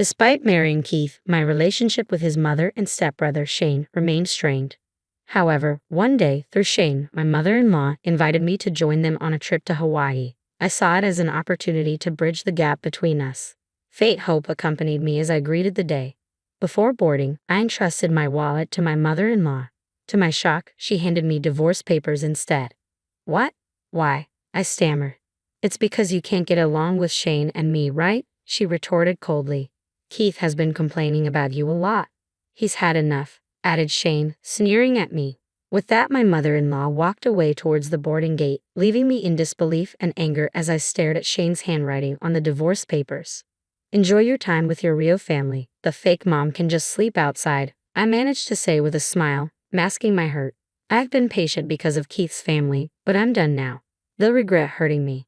Despite marrying Keith, my relationship with his mother and stepbrother Shane remained strained. However, one day, through Shane, my mother-in-law invited me to join them on a trip to Hawaii. I saw it as an opportunity to bridge the gap between us. Fate Hope accompanied me as I greeted the day. Before boarding, I entrusted my wallet to my mother-in-law. To my shock, she handed me divorce papers instead. What? Why? I stammered. It's because you can't get along with Shane and me, right? She retorted coldly. Keith has been complaining about you a lot. He's had enough, added Shane, sneering at me. With that, my mother-in-law walked away towards the boarding gate, leaving me in disbelief and anger as I stared at Shane's handwriting on the divorce papers. Enjoy your time with your real family. The fake mom can just sleep outside, I managed to say with a smile, masking my hurt. I've been patient because of Keith's family, but I'm done now. They'll regret hurting me.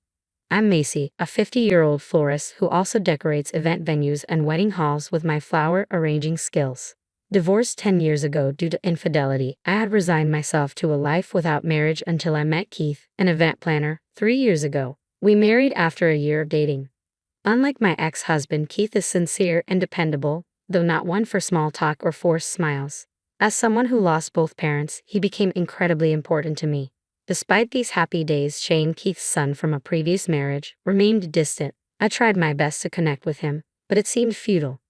I'm Macy, a 50-year-old florist who also decorates event venues and wedding halls with my flower arranging skills. Divorced 10 years ago due to infidelity, I had resigned myself to a life without marriage until I met Keith, an event planner, 3 years ago. We married after a year of dating. Unlike my ex-husband, Keith is sincere and dependable, though not one for small talk or forced smiles. As someone who lost both parents, he became incredibly important to me. Despite these happy days, Shane, Keith's son from a previous marriage, remained distant. I tried my best to connect with him, but it seemed futile.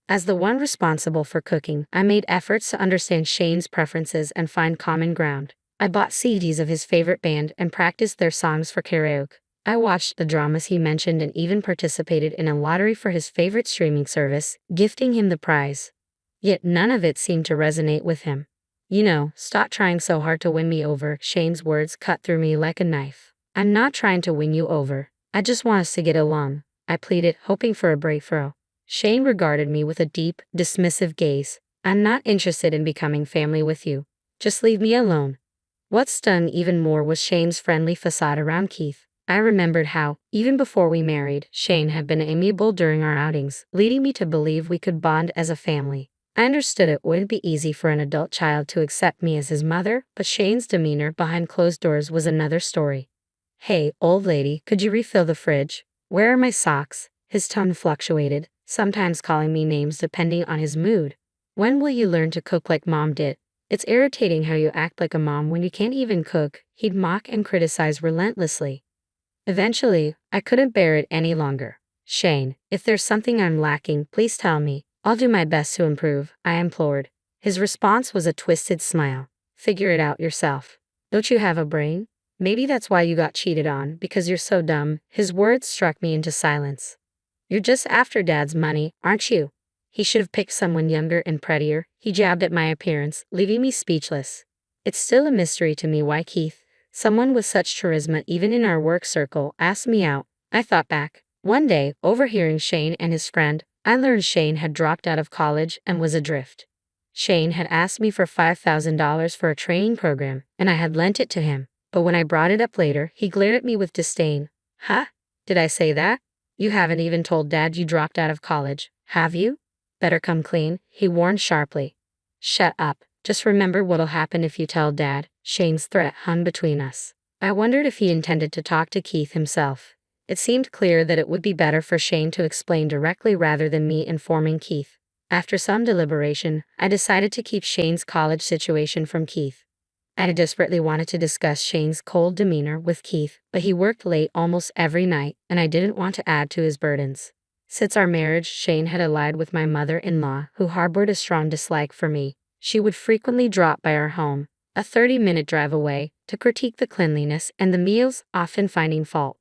As the one responsible for cooking, I made efforts to understand Shane's preferences and find common ground. I bought CDs of his favorite band and practiced their songs for karaoke. I watched the dramas he mentioned and even participated in a lottery for his favorite streaming service, gifting him the prize. Yet none of it seemed to resonate with him. Stop trying so hard to win me over, Shane's words cut through me like a knife. I'm not trying to win you over. I just want us to get along, I pleaded, hoping for a breakthrough. Shane regarded me with a deep, dismissive gaze. I'm not interested in becoming family with you. Just leave me alone. What stung even more was Shane's friendly facade around Keith. I remembered how, even before we married, Shane had been amiable during our outings, leading me to believe we could bond as a family. I understood it wouldn't be easy for an adult child to accept me as his mother, but Shane's demeanor behind closed doors was another story. Hey, old lady, could you refill the fridge? Where are my socks? His tone fluctuated, sometimes calling me names depending on his mood. When will you learn to cook like mom did? It's irritating how you act like a mom when you can't even cook, he'd mock and criticize relentlessly. Eventually, I couldn't bear it any longer. Shane, if there's something I'm lacking, please tell me. I'll do my best to improve, I implored. His response was a twisted smile. Figure it out yourself. Don't you have a brain? Maybe that's why you got cheated on, because you're so dumb. His words struck me into silence. You're just after Dad's money, aren't you? He should have picked someone younger and prettier. He jabbed at my appearance, leaving me speechless. It's still a mystery to me why Keith, someone with such charisma even in our work circle, asked me out. I thought back. One day, overhearing Shane and his friend, I learned Shane had dropped out of college and was adrift. Shane had asked me for $5,000 for a training program, and I had lent it to him. But when I brought it up later, he glared at me with disdain. Huh? Did I say that? You haven't even told Dad you dropped out of college, have you? Better come clean, he warned sharply. Shut up. Just remember what'll happen if you tell Dad. Shane's threat hung between us. I wondered if he intended to talk to Keith himself. It seemed clear that it would be better for Shane to explain directly rather than me informing Keith. After some deliberation, I decided to keep Shane's college situation from Keith. I desperately wanted to discuss Shane's cold demeanor with Keith, but he worked late almost every night, and I didn't want to add to his burdens. Since our marriage, Shane had allied with my mother-in-law, who harbored a strong dislike for me. She would frequently drop by our home, a 30-minute drive away, to critique the cleanliness and the meals, often finding fault.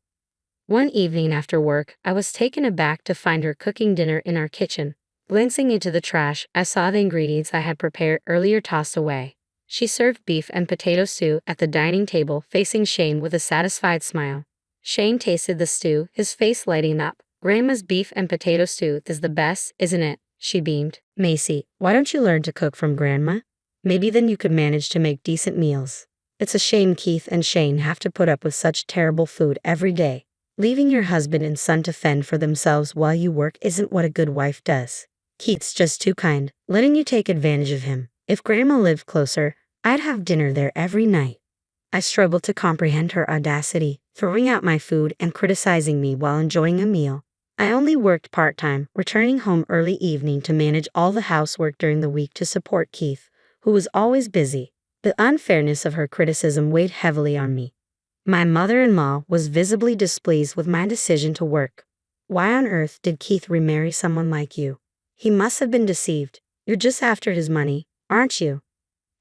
One evening after work, I was taken aback to find her cooking dinner in our kitchen. Glancing into the trash, I saw the ingredients I had prepared earlier tossed away. She served beef and potato stew at the dining table, facing Shane with a satisfied smile. Shane tasted the stew, his face lighting up. Grandma's beef and potato stew is the best, isn't it? She beamed. Macy, why don't you learn to cook from Grandma? Maybe then you could manage to make decent meals. It's a shame Keith and Shane have to put up with such terrible food every day. Leaving your husband and son to fend for themselves while you work isn't what a good wife does. Keith's just too kind, letting you take advantage of him. If Grandma lived closer, I'd have dinner there every night. I struggled to comprehend her audacity, throwing out my food and criticizing me while enjoying a meal. I only worked part-time, returning home early evening to manage all the housework during the week to support Keith, who was always busy. The unfairness of her criticism weighed heavily on me. My mother-in-law was visibly displeased with my decision to work. Why on earth did Keith remarry someone like you? He must have been deceived. You're just after his money, aren't you?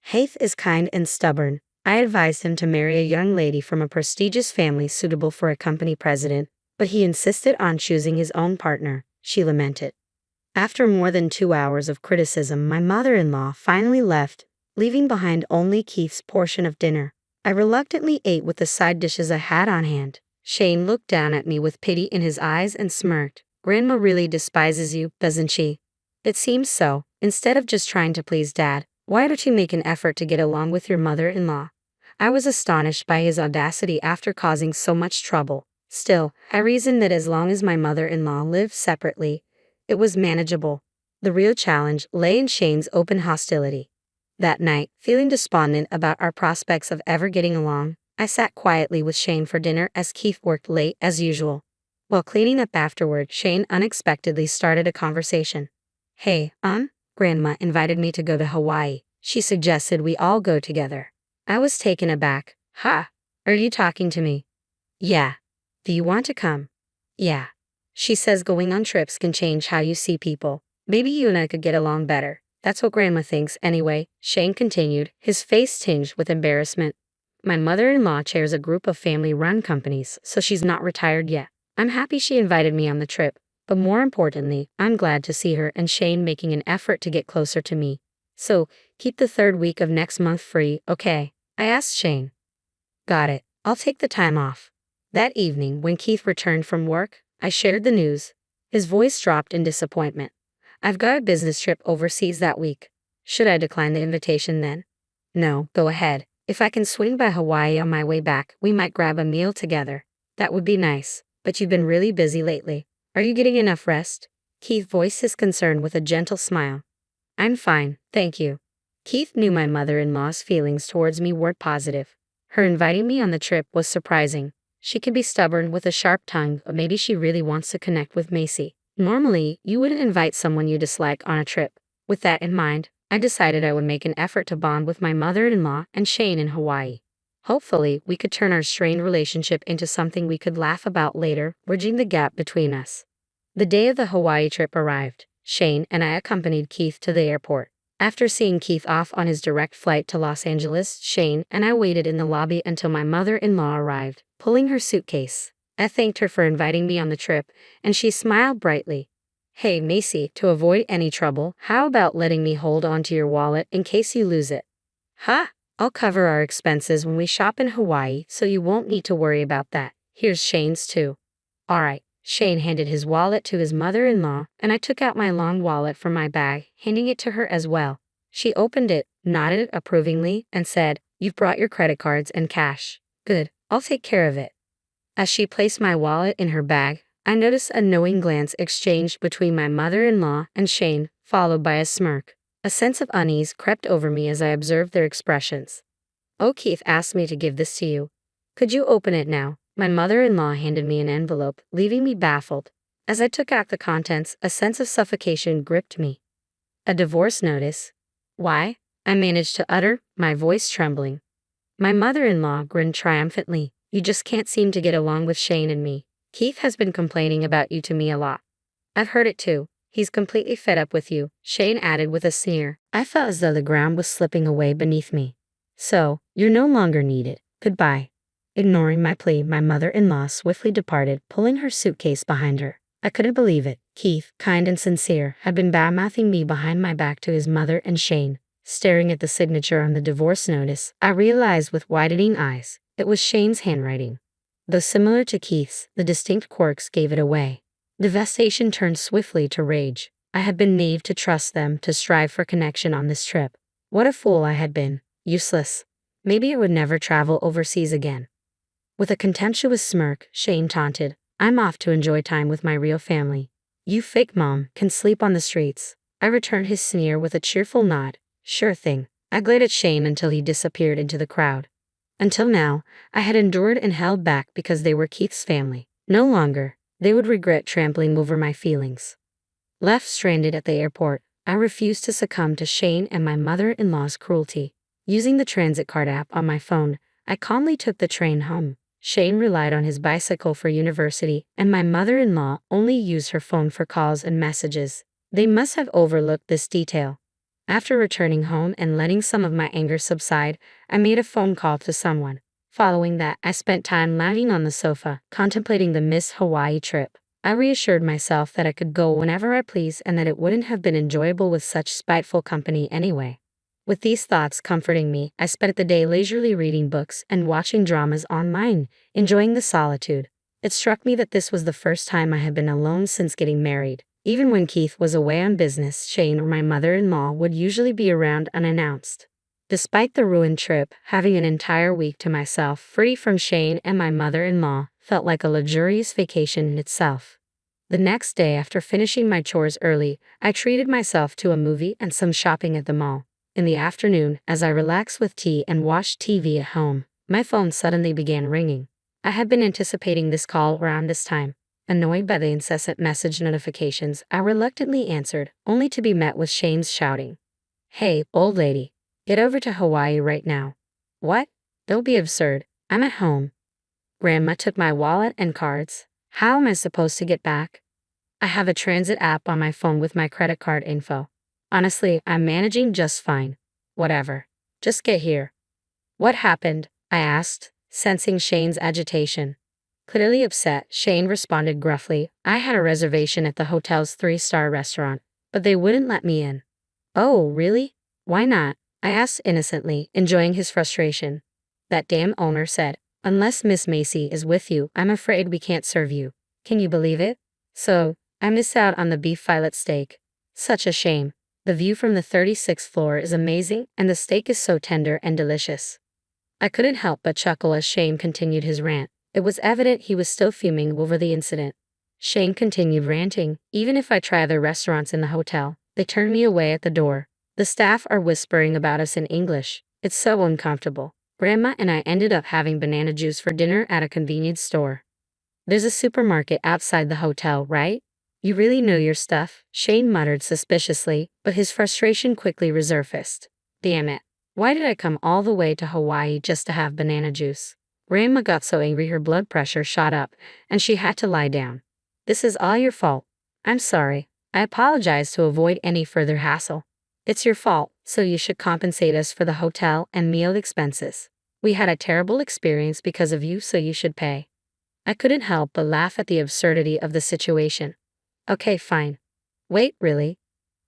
Heath is kind and stubborn. I advised him to marry a young lady from a prestigious family suitable for a company president, but he insisted on choosing his own partner, she lamented. After more than 2 hours of criticism, my mother-in-law finally left, leaving behind only Keith's portion of dinner. I reluctantly ate with the side dishes I had on hand. Shane looked down at me with pity in his eyes and smirked. Grandma really despises you, doesn't she? It seems so. Instead of just trying to please Dad, why don't you make an effort to get along with your mother-in-law? I was astonished by his audacity after causing so much trouble. Still, I reasoned that as long as my mother-in-law lived separately, it was manageable. The real challenge lay in Shane's open hostility. That night, feeling despondent about our prospects of ever getting along, I sat quietly with Shane for dinner as Keith worked late as usual. While cleaning up afterward, Shane unexpectedly started a conversation. Hey, Grandma invited me to go to Hawaii. She suggested we all go together. I was taken aback. Ha! Are you talking to me? Yeah. Do you want to come? Yeah. She says going on trips can change how you see people. Maybe you and I could get along better. That's what Grandma thinks anyway, Shane continued, his face tinged with embarrassment. My mother-in-law chairs a group of family-run companies, so she's not retired yet. I'm happy she invited me on the trip, but more importantly, I'm glad to see her and Shane making an effort to get closer to me. So, keep the third week of next month free, okay? I asked Shane. Got it. I'll take the time off. That evening, when Keith returned from work, I shared the news. His voice dropped in disappointment. I've got a business trip overseas that week. Should I decline the invitation then? No, go ahead. If I can swing by Hawaii on my way back, we might grab a meal together. That would be nice, but you've been really busy lately. Are you getting enough rest? Keith voiced his concern with a gentle smile. I'm fine, thank you. Keith knew my mother-in-law's feelings towards me weren't positive. Her inviting me on the trip was surprising. She can be stubborn with a sharp tongue, but maybe she really wants to connect with Macy. Normally, you wouldn't invite someone you dislike on a trip. With that in mind, I decided I would make an effort to bond with my mother-in-law and Shane in Hawaii. Hopefully, we could turn our strained relationship into something we could laugh about later, bridging the gap between us. The day of the Hawaii trip arrived. Shane and I accompanied Keith to the airport. After seeing Keith off on his direct flight to Los Angeles, Shane and I waited in the lobby until my mother-in-law arrived, pulling her suitcase. I thanked her for inviting me on the trip, and she smiled brightly. Hey, Macy, to avoid any trouble, how about letting me hold onto your wallet in case you lose it? Ha! I'll cover our expenses when we shop in Hawaii, so you won't need to worry about that. Here's Shane's too. Alright. Shane handed his wallet to his mother-in-law, and I took out my long wallet from my bag, handing it to her as well. She opened it, nodded approvingly, and said, You've brought your credit cards and cash. Good, I'll take care of it. As she placed my wallet in her bag, I noticed a knowing glance exchanged between my mother-in-law and Shane, followed by a smirk. A sense of unease crept over me as I observed their expressions. Oh, Keith asked me to give this to you. Could you open it now? My mother-in-law handed me an envelope, leaving me baffled. As I took out the contents, a sense of suffocation gripped me. A divorce notice? Why? I managed to utter, my voice trembling. My mother-in-law grinned triumphantly. You just can't seem to get along with Shane and me. Keith has been complaining about you to me a lot. I've heard it too. He's completely fed up with you, Shane added with a sneer. I felt as though the ground was slipping away beneath me. So, you're no longer needed. Goodbye. Ignoring my plea, my mother-in-law swiftly departed, pulling her suitcase behind her. I couldn't believe it. Keith, kind and sincere, had been badmouthing me behind my back to his mother and Shane. Staring at the signature on the divorce notice, I realized with widening eyes, it was Shane's handwriting. Though similar to Keith's, the distinct quirks gave it away. Devastation turned swiftly to rage. I had been naive to trust them to strive for connection on this trip. What a fool I had been. Useless. Maybe I would never travel overseas again. With a contemptuous smirk, Shane taunted, I'm off to enjoy time with my real family. You fake mom can sleep on the streets. I returned his sneer with a cheerful nod. Sure thing. I glared at Shane until he disappeared into the crowd. Until now, I had endured and held back because they were Keith's family. No longer. They would regret trampling over my feelings. Left stranded at the airport, I refused to succumb to Shane and my mother-in-law's cruelty. Using the transit card app on my phone, I calmly took the train home. Shane relied on his bicycle for university, and my mother-in-law only used her phone for calls and messages. They must have overlooked this detail. After returning home and letting some of my anger subside, I made a phone call to someone. Following that, I spent time lounging on the sofa, contemplating the Miss Hawaii trip. I reassured myself that I could go whenever I pleased and that it wouldn't have been enjoyable with such spiteful company anyway. With these thoughts comforting me, I spent the day leisurely reading books and watching dramas online, enjoying the solitude. It struck me that this was the first time I had been alone since getting married. Even when Keith was away on business, Shane or my mother-in-law would usually be around unannounced. Despite the ruined trip, having an entire week to myself, free from Shane and my mother-in-law, felt like a luxurious vacation in itself. The next day, after finishing my chores early, I treated myself to a movie and some shopping at the mall. In the afternoon, as I relaxed with tea and watched TV at home, my phone suddenly began ringing. I had been anticipating this call around this time. Annoyed by the incessant message notifications, I reluctantly answered, only to be met with Shane's shouting. "Hey, old lady, get over to Hawaii right now." "What? Don't be absurd. I'm at home. Grandma took my wallet and cards. How am I supposed to get back? I have a transit app on my phone with my credit card info. Honestly, I'm managing just fine. Whatever. Just get here." "What happened?" I asked, sensing Shane's agitation. Clearly upset, Shane responded gruffly, "I had a reservation at the hotel's 3-star restaurant, but they wouldn't let me in." "Oh, really? Why not?" I asked innocently, enjoying his frustration. "That damn owner said, 'Unless Miss Macy is with you, I'm afraid we can't serve you.' Can you believe it? So, I missed out on the beef fillet steak. Such a shame. The view from the 36th floor is amazing, and the steak is so tender and delicious." I couldn't help but chuckle as Shane continued his rant. It was evident he was still fuming over the incident. Shane continued ranting, "Even if I try other restaurants in the hotel, they turn me away at the door. The staff are whispering about us in English. It's so uncomfortable. Grandma and I ended up having banana juice for dinner at a convenience store. There's a supermarket outside the hotel, right? You really know your stuff," Shane muttered suspiciously, but his frustration quickly resurfaced. "Damn it. Why did I come all the way to Hawaii just to have banana juice?" Grandma got so angry her blood pressure shot up, and she had to lie down. "This is all your fault. I'm sorry. I apologize to avoid any further hassle. It's your fault, so you should compensate us for the hotel and meal expenses. We had a terrible experience because of you, so you should pay." I couldn't help but laugh at the absurdity of the situation. "Okay, fine. Wait, really?"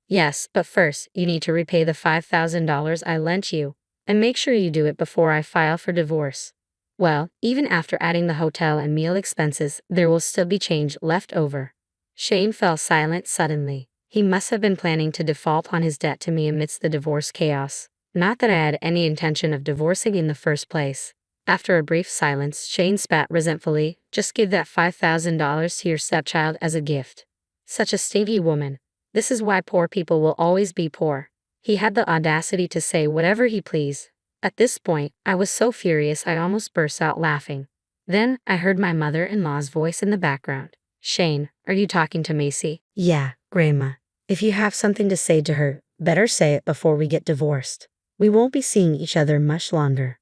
"Yes, but first, you need to repay the $5,000 I lent you, and make sure you do it before I file for divorce." Well, even after adding the hotel and meal expenses, there will still be change left over. Shane fell silent suddenly. He must have been planning to default on his debt to me amidst the divorce chaos. Not that I had any intention of divorcing in the first place. After a brief silence, Shane spat resentfully, "Just give that $5,000 to your stepchild as a gift." Such a stingy woman. This is why poor people will always be poor. He had the audacity to say whatever he pleased. At this point, I was so furious I almost burst out laughing. Then, I heard my mother-in-law's voice in the background. "Shane, are you talking to Macy?" "Yeah, Grandma. If you have something to say to her, better say it before we get divorced. We won't be seeing each other much longer.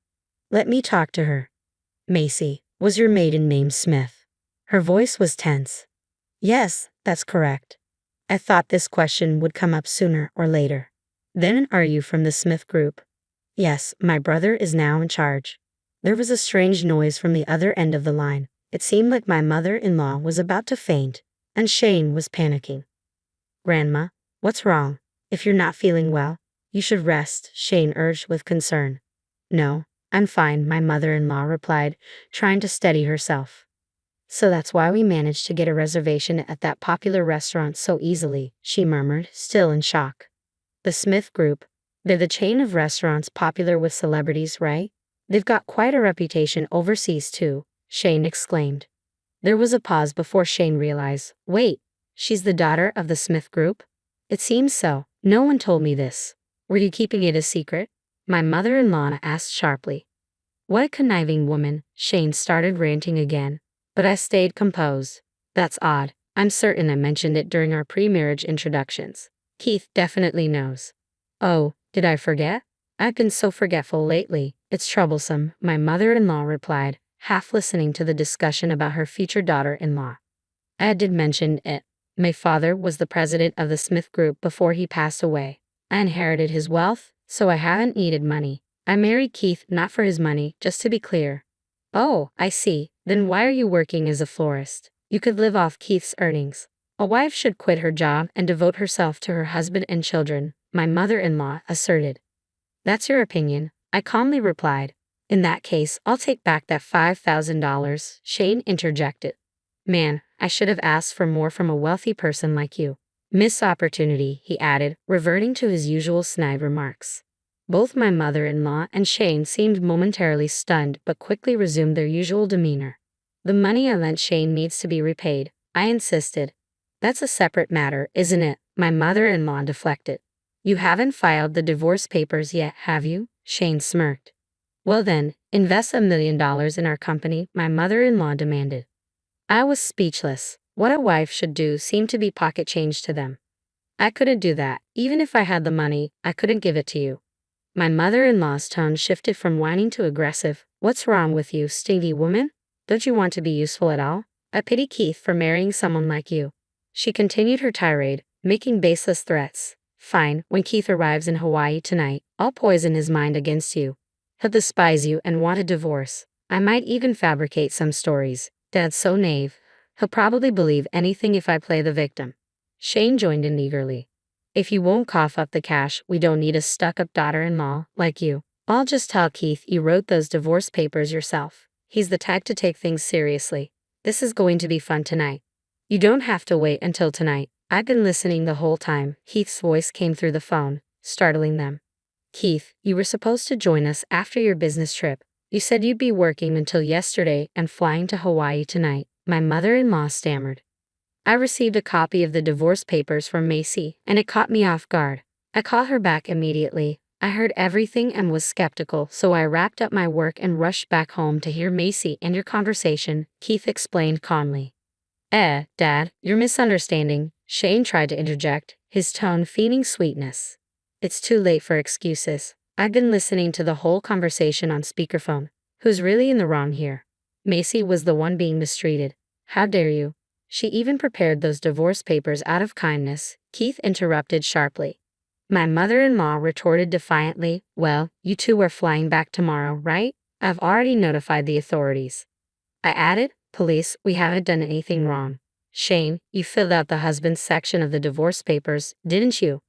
Let me talk to her." "Macy, was your maiden name Smith?" Her voice was tense. "Yes, that's correct. I thought this question would come up sooner or later." "Then are you from the Smith group?" "Yes, my brother is now in charge." There was a strange noise from the other end of the line. It seemed like my mother-in-law was about to faint, and Shane was panicking. "Grandma, what's wrong? If you're not feeling well, you should rest," Shane urged with concern. "No, I'm fine," my mother-in-law replied, trying to steady herself. "So that's why we managed to get a reservation at that popular restaurant so easily," she murmured, still in shock. "The Smith Group. They're the chain of restaurants popular with celebrities, right? They've got quite a reputation overseas too," Shane exclaimed. There was a pause before Shane realized, "Wait, she's the daughter of the Smith Group?" "It seems so. No one told me this. Were you keeping it a secret?" my mother-in-law asked sharply. "What a conniving woman," Shane started ranting again, but I stayed composed. That's odd. I'm certain I mentioned it during our pre-marriage introductions. Keith definitely knows. Oh, did I forget? I've been so forgetful lately. It's troublesome, my mother-in-law replied, half listening to the discussion about her future daughter-in-law. I did mention it. My father was the president of the Smith Group before he passed away. I inherited his wealth, so I haven't needed money. I married Keith not for his money, just to be clear. Oh, I see. Then why are you working as a florist? You could live off Keith's earnings. A wife should quit her job and devote herself to her husband and children, my mother-in-law asserted. That's your opinion, I calmly replied. In that case, I'll take back that $5,000, Shane interjected. Man, I should have asked for more from a wealthy person like you. Missed opportunity, he added, reverting to his usual snide remarks. Both my mother-in-law and Shane seemed momentarily stunned but quickly resumed their usual demeanor. The money I lent Shane needs to be repaid, I insisted. That's a separate matter, isn't it? My mother-in-law deflected. You haven't filed the divorce papers yet, have you? Shane smirked. Well then, invest $1 million in our company, my mother-in-law demanded. I was speechless. What a wife should do seemed to be pocket change to them. I couldn't do that. Even if I had the money, I couldn't give it to you. My mother-in-law's tone shifted from whining to aggressive. What's wrong with you, stingy woman? Don't you want to be useful at all? I pity Keith for marrying someone like you. She continued her tirade, making baseless threats. Fine, when Keith arrives in Hawaii tonight, I'll poison his mind against you. He'll despise you and want a divorce. I might even fabricate some stories. Dad's so naive. He'll probably believe anything if I play the victim. Shane joined in eagerly. If you won't cough up the cash, we don't need a stuck-up daughter-in-law like you. I'll just tell Keith you wrote those divorce papers yourself. He's the type to take things seriously. This is going to be fun tonight. You don't have to wait until tonight. I've been listening the whole time. Keith's voice came through the phone, startling them. Keith, you were supposed to join us after your business trip. You said you'd be working until yesterday and flying to Hawaii tonight, my mother-in-law stammered. I received a copy of the divorce papers from Macy, and it caught me off guard. I called her back immediately. I heard everything and was skeptical, so I wrapped up my work and rushed back home to hear Macy and your conversation, Keith explained calmly. Dad, you're misunderstanding, Shane tried to interject, his tone feigning sweetness. It's too late for excuses. I've been listening to the whole conversation on speakerphone. Who's really in the wrong here? Macy was the one being mistreated. How dare you? She even prepared those divorce papers out of kindness, Keith interrupted sharply. My mother-in-law retorted defiantly, well, you two are flying back tomorrow, right? I've already notified the authorities. I added, police, we haven't done anything wrong. Shane, you filled out the husband's section of the divorce papers, didn't you?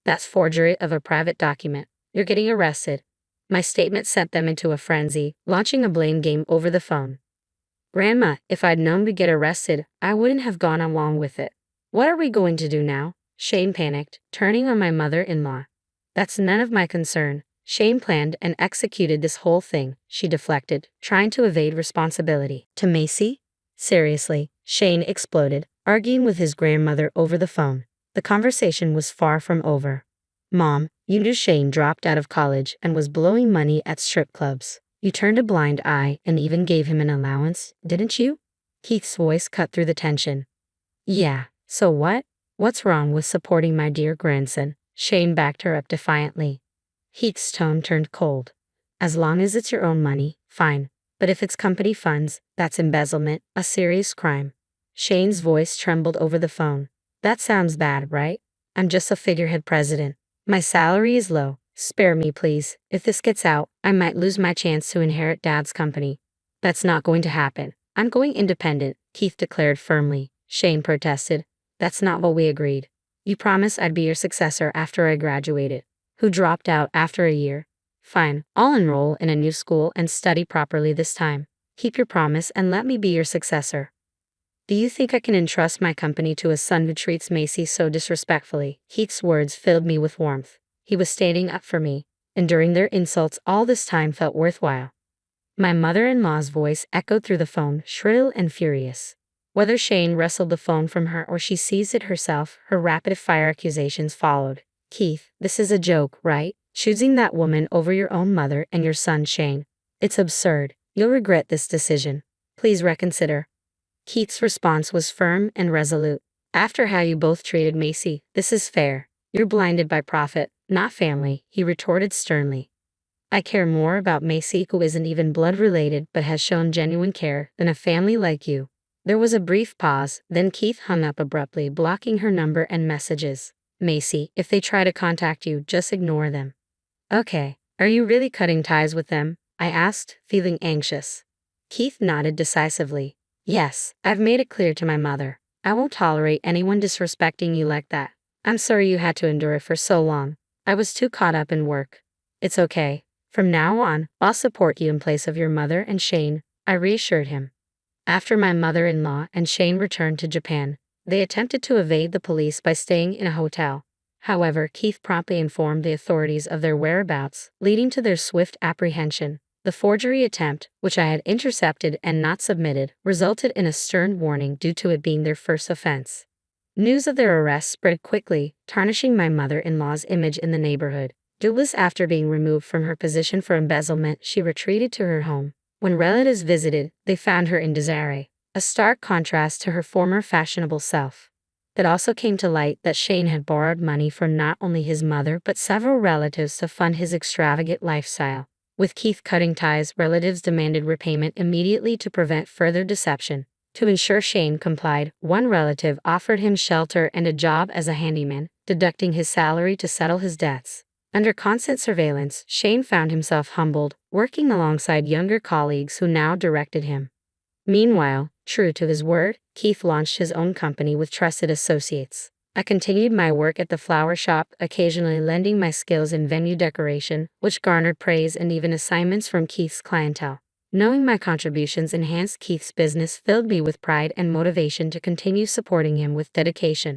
That's forgery of a private document. You're getting arrested. My statement sent them into a frenzy, launching a blame game over the phone. Grandma, if I'd known we'd get arrested, I wouldn't have gone along with it. What are we going to do now? Shane panicked, turning on my mother-in-law. That's none of my concern. Shane planned and executed this whole thing, she deflected, trying to evade responsibility. To Macy? Seriously, Shane exploded, arguing with his grandmother over the phone. The conversation was far from over. Mom, you knew Shane dropped out of college and was blowing money at strip clubs. You turned a blind eye and even gave him an allowance, didn't you? Keith's voice cut through the tension. Yeah, so what? What's wrong with supporting my dear grandson? Shane backed her up defiantly. Keith's tone turned cold. As long as it's your own money, fine. But if it's company funds, that's embezzlement, a serious crime. Shane's voice trembled over the phone. That sounds bad, right? I'm just a figurehead president. My salary is low. Spare me, please. If this gets out, I might lose my chance to inherit Dad's company. That's not going to happen. I'm going independent, Keith declared firmly. Shane protested. That's not what we agreed. You promised I'd be your successor after I graduated. Who dropped out after a year? Fine, I'll enroll in a new school and study properly this time. Keep your promise and let me be your successor. Do you think I can entrust my company to a son who treats Macy so disrespectfully? Keith's words filled me with warmth. He was standing up for me, enduring their insults all this time felt worthwhile. My mother-in-law's voice echoed through the phone, shrill and furious. Whether Shane wrestled the phone from her or she seized it herself, her rapid-fire accusations followed. Keith, this is a joke, right? Choosing that woman over your own mother and your son, Shane. It's absurd. You'll regret this decision. Please reconsider. Keith's response was firm and resolute. After how you both treated Macy, this is fair. You're blinded by profit, not family, he retorted sternly. I care more about Macy, who isn't even blood related but has shown genuine care, than a family like you. There was a brief pause, then Keith hung up abruptly, blocking her number and messages. Macy, if they try to contact you, just ignore them. Okay, are you really cutting ties with them? I asked, feeling anxious. Keith nodded decisively. Yes, I've made it clear to my mother. I won't tolerate anyone disrespecting you like that. I'm sorry you had to endure it for so long. I was too caught up in work. It's okay. From now on, I'll support you in place of your mother and Shane, I reassured him. After my mother-in-law and Shane returned to Japan, they attempted to evade the police by staying in a hotel. However, Keith promptly informed the authorities of their whereabouts, leading to their swift apprehension. The forgery attempt, which I had intercepted and not submitted, resulted in a stern warning due to it being their first offense. News of their arrest spread quickly, tarnishing my mother-in-law's image in the neighborhood. Doubtless after being removed from her position for embezzlement, she retreated to her home. When relatives visited, they found her in disarray, a stark contrast to her former fashionable self. It also came to light that Shane had borrowed money from not only his mother but several relatives to fund his extravagant lifestyle. With Keith cutting ties, relatives demanded repayment immediately to prevent further deception. To ensure Shane complied, one relative offered him shelter and a job as a handyman, deducting his salary to settle his debts. Under constant surveillance, Shane found himself humbled, working alongside younger colleagues who now directed him. Meanwhile, true to his word, Keith launched his own company with trusted associates. I continued my work at the flower shop, occasionally lending my skills in venue decoration, which garnered praise and even assignments from Keith's clientele. Knowing my contributions enhanced Keith's business filled me with pride and motivation to continue supporting him with dedication.